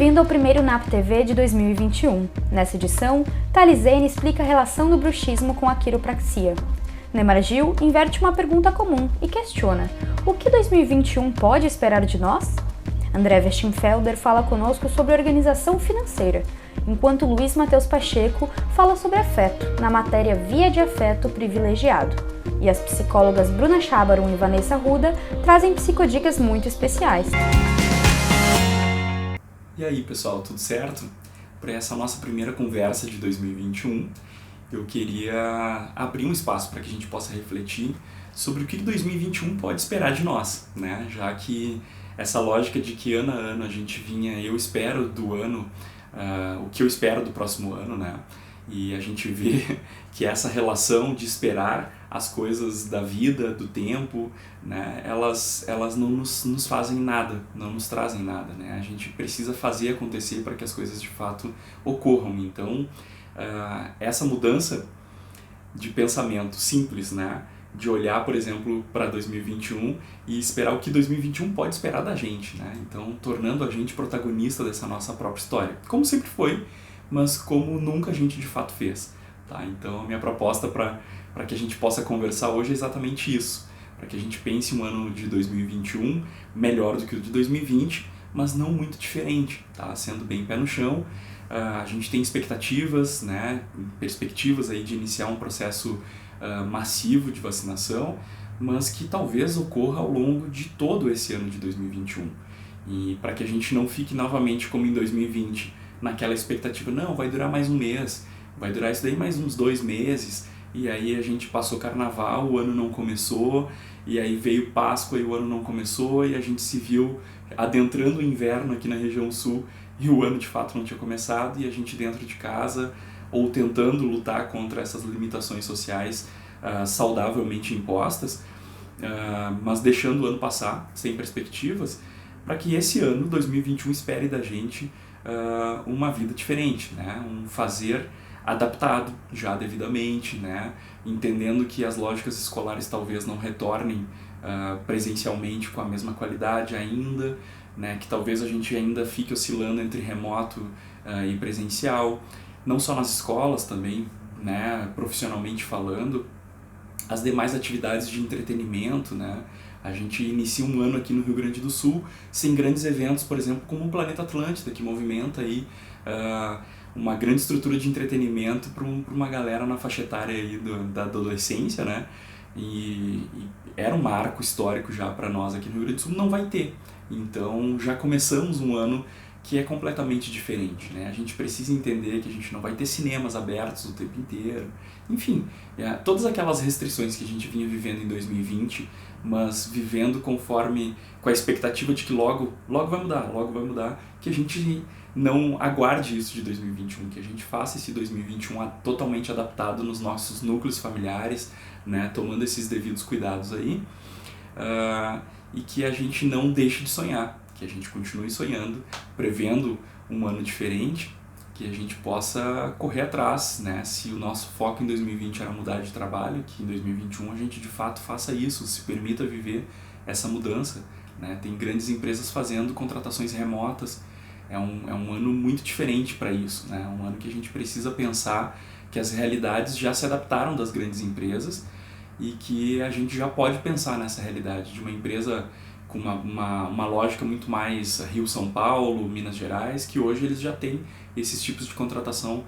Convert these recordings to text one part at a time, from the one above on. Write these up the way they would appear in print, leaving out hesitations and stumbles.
Bem-vindo ao primeiro NAP TV de 2021. Nessa edição, Thalizene explica a relação do bruxismo com a quiropraxia. Neymar Gil inverte uma pergunta comum e questiona: o que 2021 pode esperar de nós? André Westenfelder fala conosco sobre organização financeira, enquanto Luiz Matheus Pacheco fala sobre afeto, na matéria Via de Afeto Privilegiado. E as psicólogas Bruna Chabarum e Vanessa Ruda trazem psicodicas muito especiais. E aí, pessoal, tudo certo? Para essa nossa primeira conversa de 2021, eu queria abrir um espaço para que a gente possa refletir sobre o que 2021 pode esperar de nós, né? Já que essa lógica de que ano a ano a gente vinha, eu espero do ano, o que eu espero do próximo ano, né? E a gente vê que essa relação de esperar as coisas da vida, do tempo, né, elas não nos fazem nada, não nos trazem nada, né? A gente precisa fazer acontecer para que as coisas de fato ocorram. Então, essa mudança de pensamento simples, né, de olhar, por exemplo, para 2021 e esperar o que 2021 pode esperar da gente, né? Então, tornando a gente protagonista dessa nossa própria história, como sempre foi, mas como nunca a gente de fato fez, tá? Então, a minha proposta para que a gente possa conversar hoje é exatamente isso, para que a gente pense um ano de 2021 melhor do que o de 2020, mas não muito diferente, tá? Sendo bem pé no chão. A gente tem expectativas, né, perspectivas aí de iniciar um processo massivo de vacinação, mas que talvez ocorra ao longo de todo esse ano de 2021. E para que a gente não fique novamente como em 2020, naquela expectativa, não, vai durar mais um mês, vai durar isso daí mais uns 2 meses, e aí a gente passou carnaval, o ano não começou, e aí veio Páscoa e o ano não começou, e a gente se viu adentrando o inverno aqui na região sul, e o ano de fato não tinha começado, e a gente dentro de casa, ou tentando lutar contra essas limitações sociais saudavelmente impostas, mas deixando o ano passar, sem perspectivas, para que esse ano, 2021, espere da gente uma vida diferente, né? Um fazer adaptado já devidamente, né? Entendendo que as lógicas escolares talvez não retornem presencialmente com a mesma qualidade ainda, né? Que talvez a gente ainda fique oscilando entre remoto e presencial, não só nas escolas também, né? Profissionalmente falando, as demais atividades de entretenimento, né? A gente inicia um ano aqui no Rio Grande do Sul sem grandes eventos, por exemplo, como o Planeta Atlântida, que movimenta aí uma grande estrutura de entretenimento para uma galera na faixa etária aí da adolescência, né? E era um marco histórico já para nós aqui no Rio Grande do Sul, não vai ter. Então já começamos um ano que é completamente diferente, né? A gente precisa entender que a gente não vai ter cinemas abertos o tempo inteiro, enfim, todas aquelas restrições que a gente vinha vivendo em 2020, mas vivendo com a expectativa de que logo vai mudar, que a gente não aguarde isso de 2021, que a gente faça esse 2021 totalmente adaptado nos nossos núcleos familiares, né? Tomando esses devidos cuidados aí, e que a gente não deixe de sonhar, que a gente continue sonhando, prevendo um ano diferente, que a gente possa correr atrás, né? Se o nosso foco em 2020 era mudar de trabalho, que em 2021 a gente de fato faça isso, se permita viver essa mudança, né? Tem grandes empresas fazendo contratações remotas, é um ano muito diferente para isso, né? Um ano que a gente precisa pensar que as realidades já se adaptaram das grandes empresas e que a gente já pode pensar nessa realidade de uma empresa com uma lógica muito mais Rio-São Paulo, Minas Gerais, que hoje eles já têm esses tipos de contratação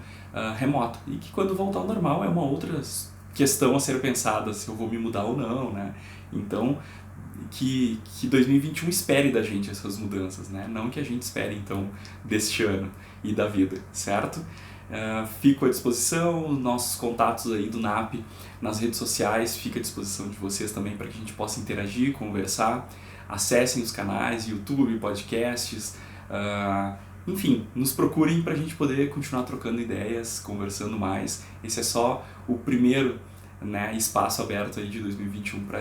remota. E que quando voltar ao normal é uma outra questão a ser pensada, se eu vou me mudar ou não, né? Então, que 2021 espere da gente essas mudanças, né? Não que a gente espere, então, deste ano e da vida, certo? Fico à disposição, nossos contatos aí do NAP nas redes sociais, fica à disposição de vocês também para que a gente possa interagir, conversar. Acessem os canais, YouTube, podcasts, enfim, nos procurem para a gente poder continuar trocando ideias, conversando mais. Esse é só o primeiro, né, espaço aberto aí de 2021 para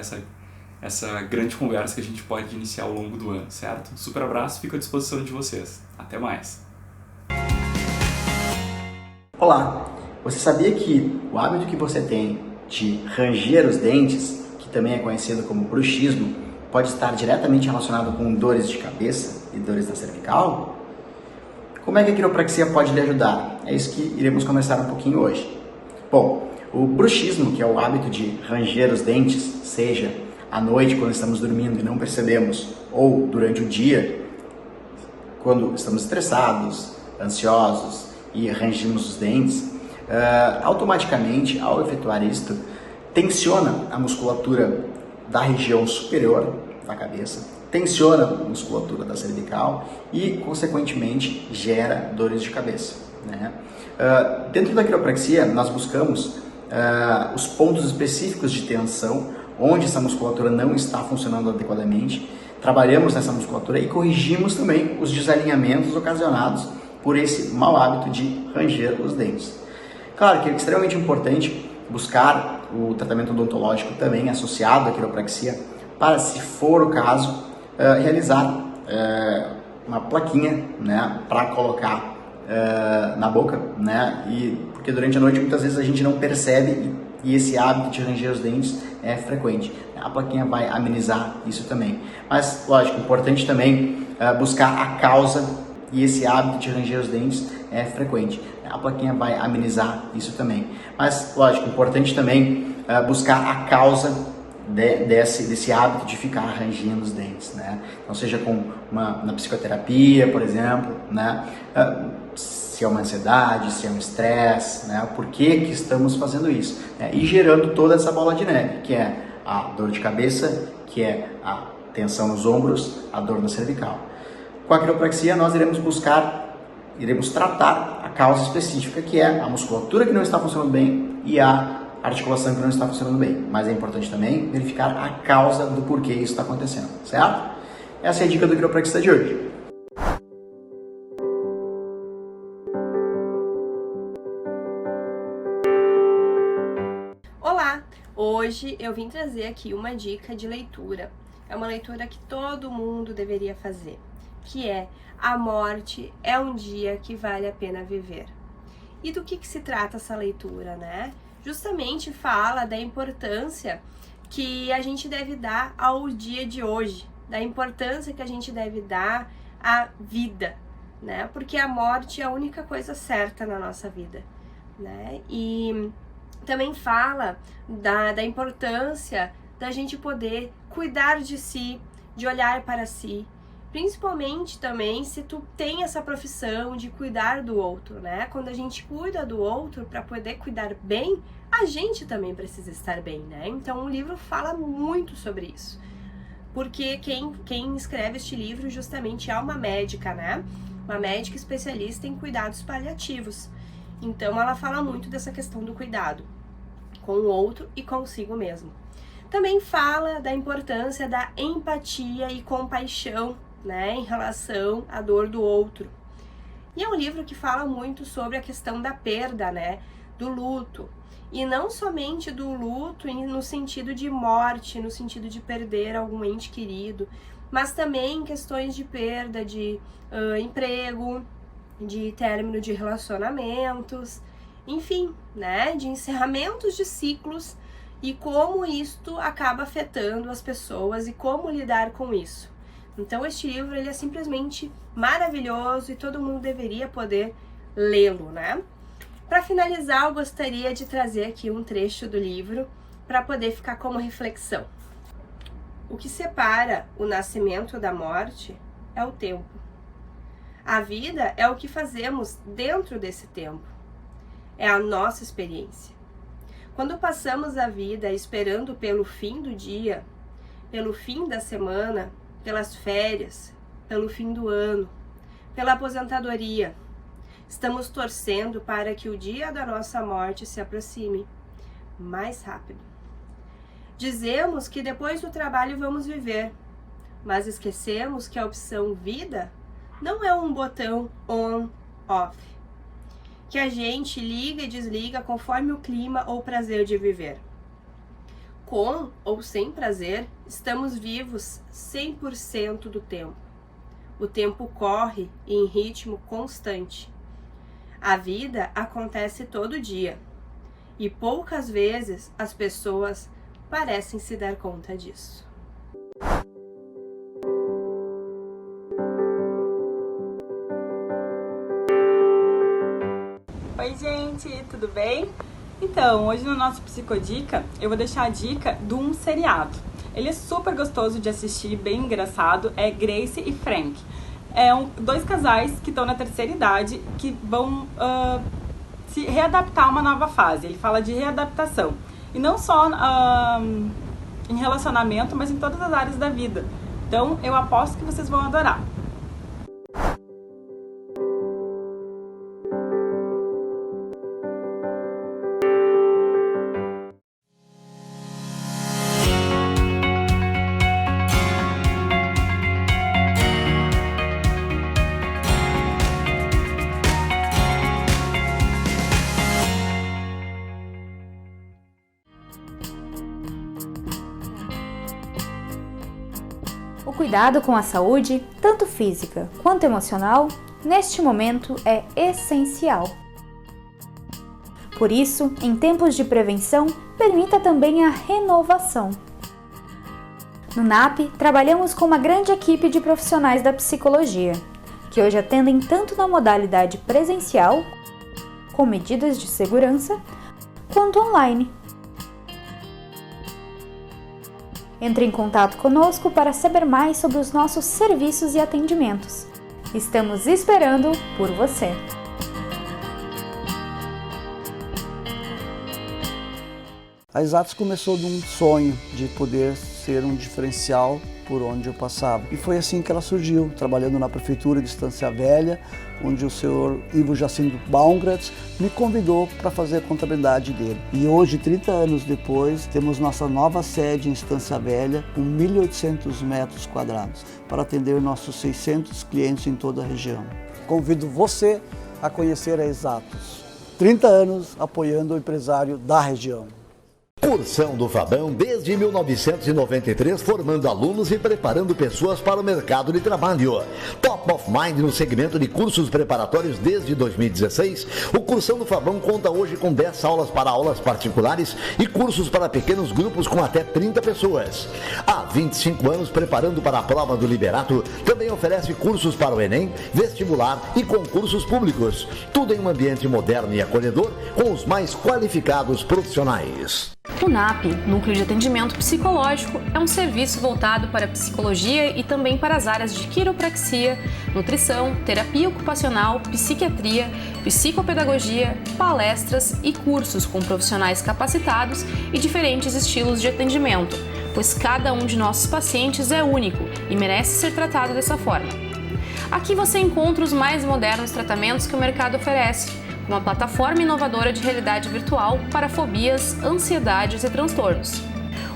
essa grande conversa que a gente pode iniciar ao longo do ano, certo? Super abraço, fico à disposição de vocês. Até mais! Olá! Você sabia que o hábito que você tem de ranger os dentes, que também é conhecido como bruxismo, pode estar diretamente relacionado com dores de cabeça e dores na cervical? Como é que a quiropraxia pode lhe ajudar? É isso que iremos conversar um pouquinho hoje. Bom, o bruxismo, que é o hábito de ranger os dentes, seja à noite quando estamos dormindo e não percebemos, ou durante o dia, quando estamos estressados, ansiosos e rangimos os dentes, automaticamente, ao efetuar isto, tensiona a musculatura da região superior da cabeça, tensiona a musculatura da cervical e, consequentemente, gera dores de cabeça, né? Dentro da quiropraxia, nós buscamos os pontos específicos de tensão, onde essa musculatura não está funcionando adequadamente, trabalhamos nessa musculatura e corrigimos também os desalinhamentos ocasionados por esse mau hábito de ranger os dentes. Claro que é extremamente importante buscar o tratamento odontológico também associado à quiropraxia, para, se for o caso, realizar uma plaquinha, né, para colocar na boca, né, porque durante a noite muitas vezes a gente não percebe e esse hábito de ranger os dentes é frequente. A plaquinha vai amenizar isso também. Mas, lógico, importante também buscar a causa, e esse hábito de ranger os dentes é frequente. A plaquinha vai amenizar isso também. Mas, lógico, importante também buscar a causa desse hábito de ficar rangendo os dentes, né? Então, seja na psicoterapia, por exemplo, né? Se é uma ansiedade, se é um estresse, né? Por que estamos fazendo isso? Né? E gerando toda essa bola de neve, que é a dor de cabeça, que é a tensão nos ombros, a dor na cervical. Com a quiropraxia, nós iremos tratar a causa específica, que é a musculatura que não está funcionando bem e a articulação que não está funcionando bem. Mas é importante também verificar a causa do porquê isso está acontecendo, certo? Essa é a dica do quiropraxista de hoje. Olá! Hoje eu vim trazer aqui uma dica de leitura. É uma leitura que todo mundo deveria fazer, que é A Morte é um Dia que Vale a Pena Viver. E do que se trata essa leitura, né? Justamente fala da importância que a gente deve dar ao dia de hoje, da importância que a gente deve dar à vida, né? Porque a morte é a única coisa certa na nossa vida, né? E também fala da importância da gente poder cuidar de si, de olhar para si, principalmente também se tu tem essa profissão de cuidar do outro, né? Quando a gente cuida do outro para poder cuidar bem, a gente também precisa estar bem, né? Então o livro fala muito sobre isso. Porque quem escreve este livro justamente é uma médica, né? Uma médica especialista em cuidados paliativos. Então ela fala muito dessa questão do cuidado com o outro e consigo mesmo. Também fala da importância da empatia e compaixão, né, em relação à dor do outro. E é um livro que fala muito sobre a questão da perda, né, do luto. E não somente do luto no sentido de morte, no sentido de perder algum ente querido, mas também questões de perda de emprego, de término de relacionamentos, enfim, né, de encerramentos de ciclos e como isto acaba afetando as pessoas e como lidar com isso. Então este livro ele é simplesmente maravilhoso e todo mundo deveria poder lê-lo, né? Para finalizar, eu gostaria de trazer aqui um trecho do livro para poder ficar como reflexão. O que separa o nascimento da morte é o tempo. A vida é o que fazemos dentro desse tempo. É a nossa experiência. Quando passamos a vida esperando pelo fim do dia, pelo fim da semana, pelas férias, pelo fim do ano, pela aposentadoria, estamos torcendo para que o dia da nossa morte se aproxime mais rápido. Dizemos que depois do trabalho vamos viver, mas esquecemos que a opção vida não é um botão on-off, que a gente liga e desliga conforme o clima ou prazer de viver. Com ou sem prazer, estamos vivos 100% do tempo. O tempo corre em ritmo constante. A vida acontece todo dia e poucas vezes as pessoas parecem se dar conta disso. Oi gente, tudo bem? Então, hoje no nosso Psicodica eu vou deixar a dica de um seriado. Ele é super gostoso de assistir, bem engraçado, é Grace e Frank. Dois casais que estão na terceira idade que vão se readaptar a uma nova fase. Ele fala de readaptação. E não só em relacionamento, mas em todas as áreas da vida. Então, eu aposto que vocês vão adorar. O cuidado com a saúde, tanto física quanto emocional, neste momento é essencial. Por isso, em tempos de prevenção, permita também a renovação. No NAP, trabalhamos com uma grande equipe de profissionais da psicologia, que hoje atendem tanto na modalidade presencial, com medidas de segurança, quanto online. Entre em contato conosco para saber mais sobre os nossos serviços e atendimentos. Estamos esperando por você! A Exatos começou de um sonho de poder ser um diferencial por onde eu passava. E foi assim que ela surgiu, trabalhando na Prefeitura de Estância Velha, onde o senhor Ivo Jacinto Baumgratz me convidou para fazer a contabilidade dele. E hoje, 30 anos depois, temos nossa nova sede em Estância Velha, com 1.800 metros quadrados, para atender nossos 600 clientes em toda a região. Convido você a conhecer a Exatos. 30 anos apoiando o empresário da região. Cursão do Fabão desde 1993, formando alunos e preparando pessoas para o mercado de trabalho. Top of Mind no segmento de cursos preparatórios desde 2016, o Cursão do Fabão conta hoje com 10 aulas para aulas particulares e cursos para pequenos grupos com até 30 pessoas. Há 25 anos preparando para a prova do Liberato, também oferece cursos para o Enem, vestibular e concursos públicos. Tudo em um ambiente moderno e acolhedor com os mais qualificados profissionais. O NAP, Núcleo de Atendimento Psicológico, é um serviço voltado para a psicologia e também para as áreas de quiropraxia, nutrição, terapia ocupacional, psiquiatria, psicopedagogia, palestras e cursos com profissionais capacitados e diferentes estilos de atendimento, pois cada um de nossos pacientes é único e merece ser tratado dessa forma. Aqui você encontra os mais modernos tratamentos que o mercado oferece, uma plataforma inovadora de realidade virtual para fobias, ansiedades e transtornos.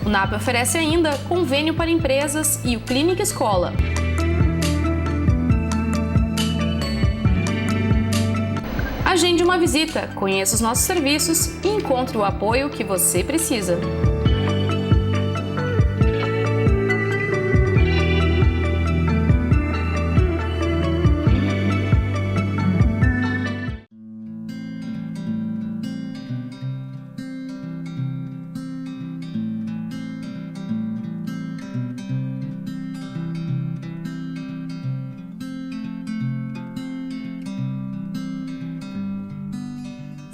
O NAP oferece ainda convênio para empresas e o Clínica Escola. Agende uma visita, conheça os nossos serviços e encontre o apoio que você precisa.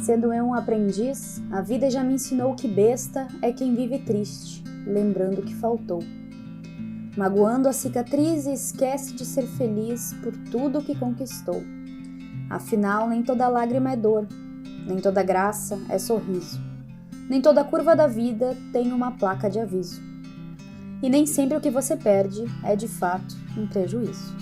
Sendo eu um aprendiz, a vida já me ensinou que besta é quem vive triste, lembrando o que faltou. Magoando a cicatriz e esquece de ser feliz por tudo o que conquistou. Afinal, nem toda lágrima é dor, nem toda graça é sorriso. Nem toda curva da vida tem uma placa de aviso. E nem sempre o que você perde é de fato um prejuízo.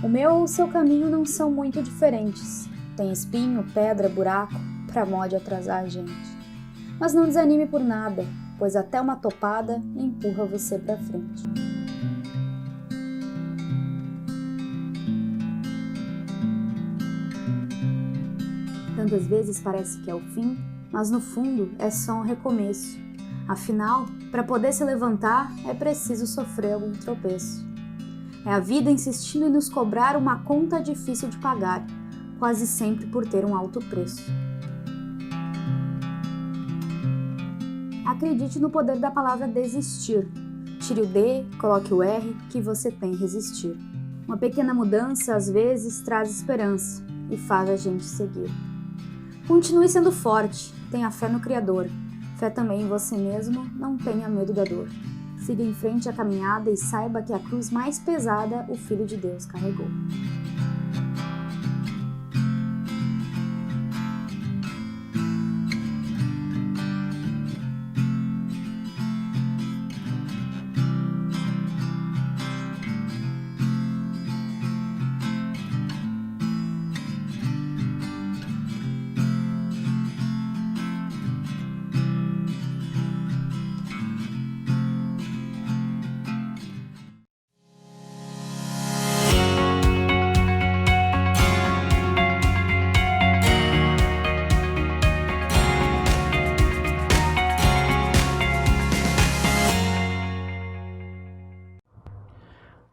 O meu ou o seu caminho não são muito diferentes. Tem espinho, pedra, buraco, pra mod atrasar a gente. Mas não desanime por nada, pois até uma topada empurra você pra frente. Tantas vezes parece que é o fim, mas no fundo é só um recomeço. Afinal, para poder se levantar, é preciso sofrer algum tropeço. É a vida insistindo em nos cobrar uma conta difícil de pagar, quase sempre por ter um alto preço. Acredite no poder da palavra desistir. Tire o D, coloque o R, que você tem resistir. Uma pequena mudança, às vezes, traz esperança e faz a gente seguir. Continue sendo forte, tenha fé no Criador. Fé também em você mesmo, não tenha medo da dor. Siga em frente a caminhada e saiba que a cruz mais pesada o Filho de Deus carregou.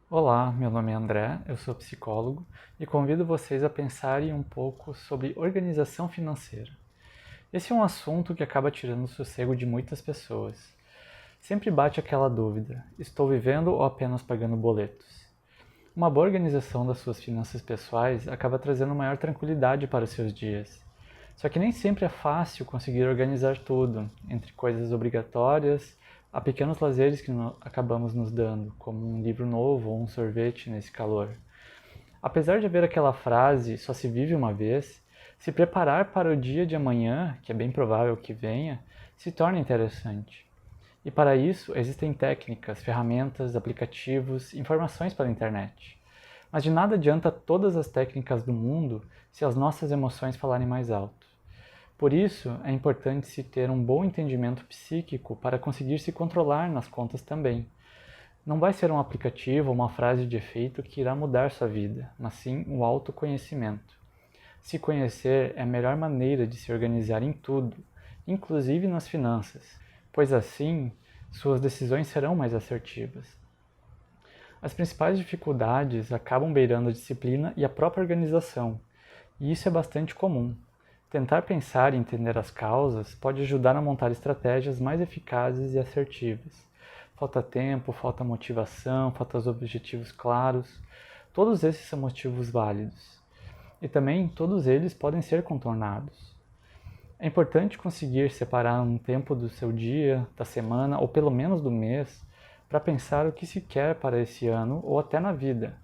Olá, meu nome é André, eu sou psicólogo e convido vocês a pensarem um pouco sobre organização financeira. Esse é um assunto que acaba tirando o sossego de muitas pessoas. Sempre bate aquela dúvida: estou vivendo ou apenas pagando boletos? Uma boa organização das suas finanças pessoais acaba trazendo maior tranquilidade para os seus dias. Só que nem sempre é fácil conseguir organizar tudo, entre coisas obrigatórias a pequenos lazeres que acabamos nos dando, como um livro novo ou um sorvete nesse calor. Apesar de haver aquela frase, só se vive uma vez, se preparar para o dia de amanhã, que é bem provável que venha, se torna interessante. E para isso existem técnicas, ferramentas, aplicativos, informações pela internet. Mas de nada adianta todas as técnicas do mundo se as nossas emoções falarem mais alto. Por isso, é importante se ter um bom entendimento psíquico para conseguir se controlar nas contas também. Não vai ser um aplicativo ou uma frase de efeito que irá mudar sua vida, mas sim o autoconhecimento. Se conhecer é a melhor maneira de se organizar em tudo, inclusive nas finanças, pois assim suas decisões serão mais assertivas. As principais dificuldades acabam beirando a disciplina e a própria organização, e isso é bastante comum. Tentar pensar e entender as causas pode ajudar a montar estratégias mais eficazes e assertivas. Falta tempo, falta motivação, falta objetivos claros. Todos esses são motivos válidos. E também todos eles podem ser contornados. É importante conseguir separar um tempo do seu dia, da semana ou pelo menos do mês para pensar o que se quer para esse ano ou até na vida.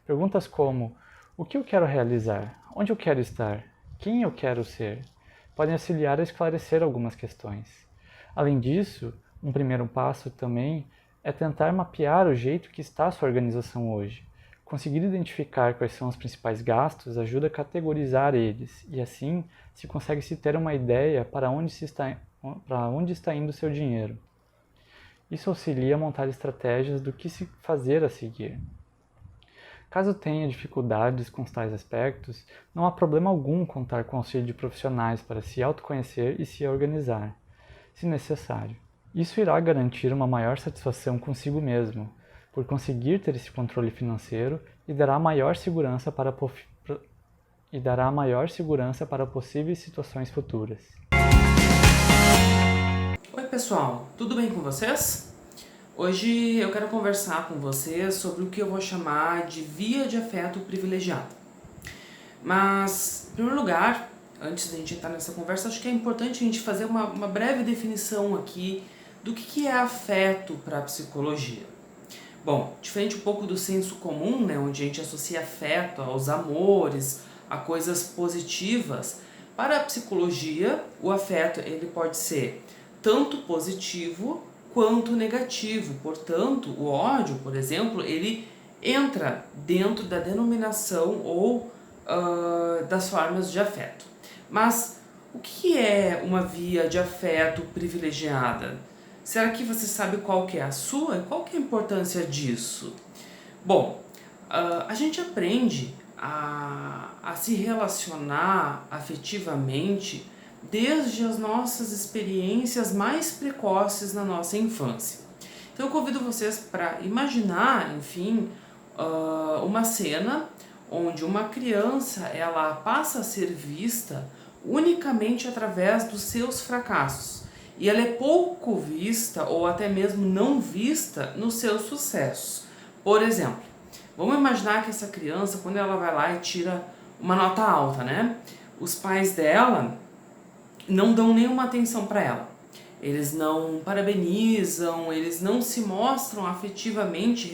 Perguntas como: o que eu quero realizar? Onde eu quero estar? Quem eu quero ser? Podem auxiliar a esclarecer algumas questões. Além disso, um primeiro passo também é tentar mapear o jeito que está a sua organização hoje. Conseguir identificar quais são os principais gastos ajuda a categorizar eles e assim se consegue se ter uma ideia para onde está indo o seu dinheiro. Isso auxilia a montar estratégias do que se fazer a seguir. Caso tenha dificuldades com tais aspectos, não há problema algum contar com o auxílio de profissionais para se autoconhecer e se organizar, se necessário. Isso irá garantir uma maior satisfação consigo mesmo, por conseguir ter esse controle financeiro e dará maior segurança para possíveis situações futuras. Oi pessoal, tudo bem com vocês? Hoje eu quero conversar com vocês sobre o que eu vou chamar de via de afeto privilegiada. Mas, em primeiro lugar, antes de a gente entrar nessa conversa, acho que é importante a gente fazer uma breve definição aqui do que é afeto para a psicologia. Bom, diferente um pouco do senso comum, né, onde a gente associa afeto aos amores, a coisas positivas, para a psicologia, o afeto ele pode ser tanto positivo quanto negativo. Portanto, o ódio, por exemplo, ele entra dentro da denominação ou das formas de afeto. Mas o que é uma via de afeto privilegiada? Será que você sabe qual que é a sua? Qual que é a importância disso? Bom, a gente aprende a se relacionar afetivamente desde as nossas experiências mais precoces na nossa infância. Então eu convido vocês para imaginar, enfim, uma cena onde uma criança ela passa a ser vista unicamente através dos seus fracassos. e ela é pouco vista ou até mesmo não vista nos seus sucessos. Por exemplo, vamos imaginar que essa criança, quando ela vai lá e tira uma nota alta, né? Os pais dela não dão nenhuma atenção para ela. Eles não parabenizam, eles não se mostram afetivamente,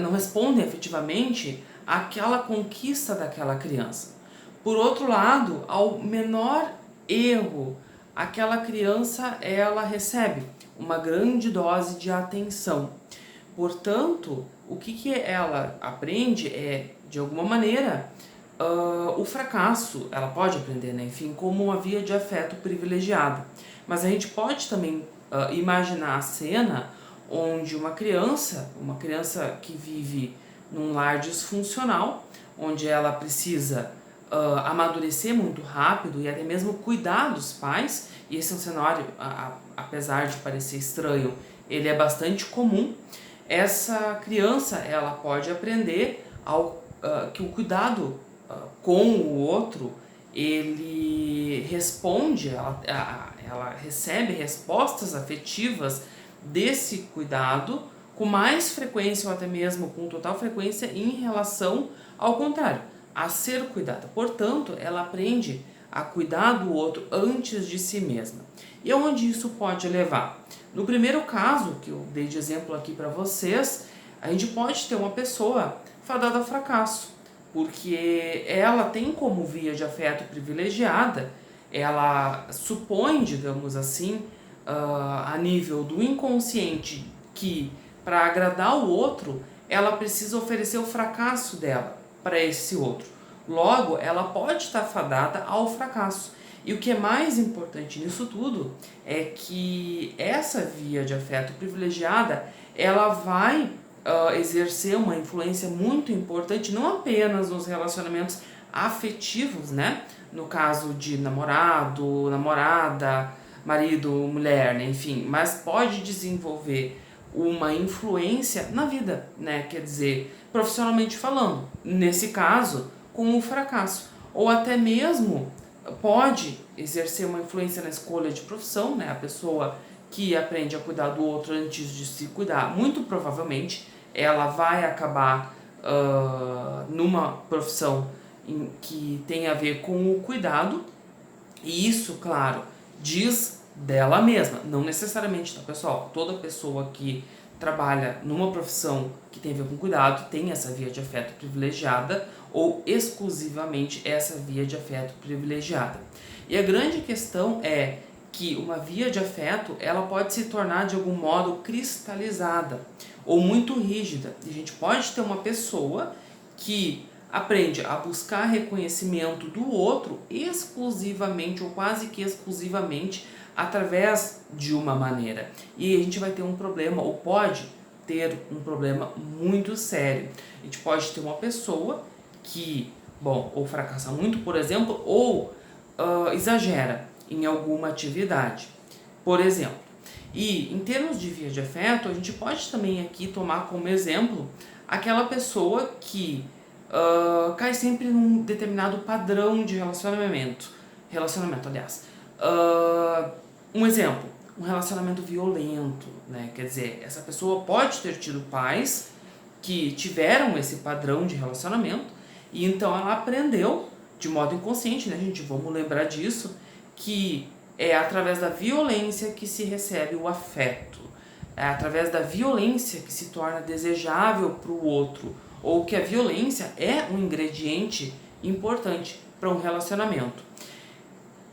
não respondem afetivamente àquela conquista daquela criança. Por outro lado, ao menor erro, aquela criança ela recebe uma grande dose de atenção. Portanto, o que ela aprende é, de alguma maneira, o fracasso. Ela pode aprender, né? Enfim, como uma via de afeto privilegiada. Mas a gente pode também imaginar a cena onde uma criança que vive num lar disfuncional, onde ela precisa amadurecer muito rápido e até mesmo cuidar dos pais, e esse é um cenário, apesar de parecer estranho, ele é bastante comum. Essa criança ela pode aprender que o cuidado com o outro, ele responde, ela recebe respostas afetivas desse cuidado com mais frequência ou até mesmo com total frequência em relação ao contrário, a ser cuidada. Portanto, ela aprende a cuidar do outro antes de si mesma. E aonde isso pode levar? No primeiro caso, que eu dei de exemplo aqui para vocês, a gente pode ter uma pessoa fadada ao fracasso, porque ela tem como via de afeto privilegiada, ela supõe, digamos assim, a nível do inconsciente, que para agradar o outro, ela precisa oferecer o fracasso dela para esse outro. Logo, ela pode estar fadada ao fracasso. E o que é mais importante nisso tudo é que essa via de afeto privilegiada, ela vai exercer uma influência muito importante, não apenas nos relacionamentos afetivos, né? No caso de namorado, namorada, marido, mulher, né? Enfim, mas pode desenvolver uma influência na vida, né? Quer dizer, profissionalmente falando, nesse caso, com o fracasso. Ou até mesmo pode exercer uma influência na escolha de profissão, né? A pessoa que aprende a cuidar do outro antes de se cuidar, muito provavelmente ela vai acabar numa profissão que tem a ver com o cuidado, e isso, claro, diz dela mesma, não necessariamente, tá, pessoal? Toda pessoa que trabalha numa profissão que tem a ver com cuidado tem essa via de afeto privilegiada ou exclusivamente essa via de afeto privilegiada. E a grande questão é que uma via de afeto ela pode se tornar de algum modo cristalizada ou muito rígida. E a gente pode ter uma pessoa que aprende a buscar reconhecimento do outro exclusivamente ou quase que exclusivamente através de uma maneira. E a gente vai ter um problema, ou pode ter um problema muito sério. A gente pode ter uma pessoa que, ou fracassa muito, por exemplo, ou exagera em alguma atividade, por exemplo. E em termos de via de afeto, a gente pode também aqui tomar como exemplo aquela pessoa que cai sempre num determinado padrão de relacionamento, aliás. Um exemplo, um relacionamento violento, né? Quer dizer, essa pessoa pode ter tido pais que tiveram esse padrão de relacionamento e então ela aprendeu de modo inconsciente, né, gente? Vamos lembrar disso, que é através da violência que se recebe o afeto, é através da violência que se torna desejável para o outro, ou que a violência é um ingrediente importante para um relacionamento.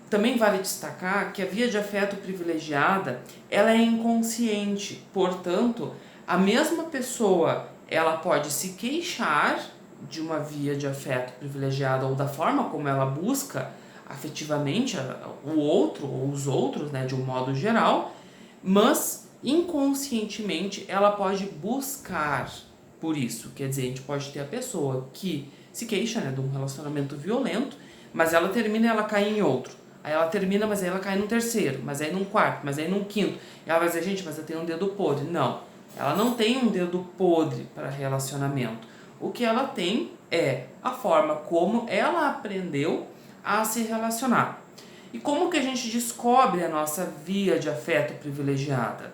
Também vale destacar que a via de afeto privilegiada, ela é inconsciente, portanto, a mesma pessoa, ela pode se queixar de uma via de afeto privilegiada ou da forma como ela busca afetivamente o outro ou os outros, né, de um modo geral, mas inconscientemente ela pode buscar por isso. Quer dizer, a gente pode ter a pessoa que se queixa, né, de um relacionamento violento, mas ela termina e ela cai em outro. Aí ela termina, mas aí ela cai num terceiro, mas aí num quarto, mas aí num quinto. E ela vai dizer, gente, mas eu tenho um dedo podre. Não, ela não tem um dedo podre para relacionamento. O que ela tem é a forma como ela aprendeu a se relacionar. E como que a gente descobre a nossa via de afeto privilegiada?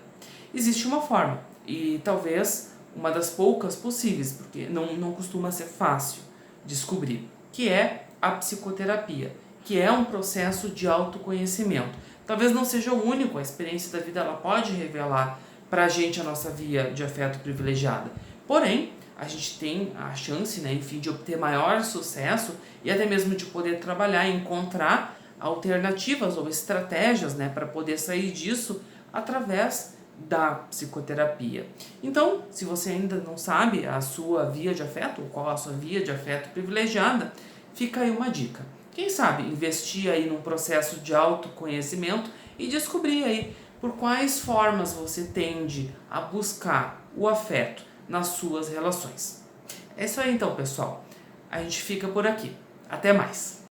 Existe uma forma, e talvez uma das poucas possíveis, porque não costuma ser fácil descobrir, que é a psicoterapia, que é um processo de autoconhecimento. Talvez não seja o único, a experiência da vida ela pode revelar pra gente a nossa via de afeto privilegiada. Porém, a gente tem a chance, né, enfim, de obter maior sucesso e até mesmo de poder trabalhar e encontrar alternativas ou estratégias, né, para poder sair disso através da psicoterapia. Então, se você ainda não sabe a sua via de afeto, ou qual a sua via de afeto privilegiada, fica aí uma dica. Quem sabe investir aí num processo de autoconhecimento e descobrir aí por quais formas você tende a buscar o afeto nas suas relações. É isso aí então, pessoal. A gente fica por aqui. Até mais!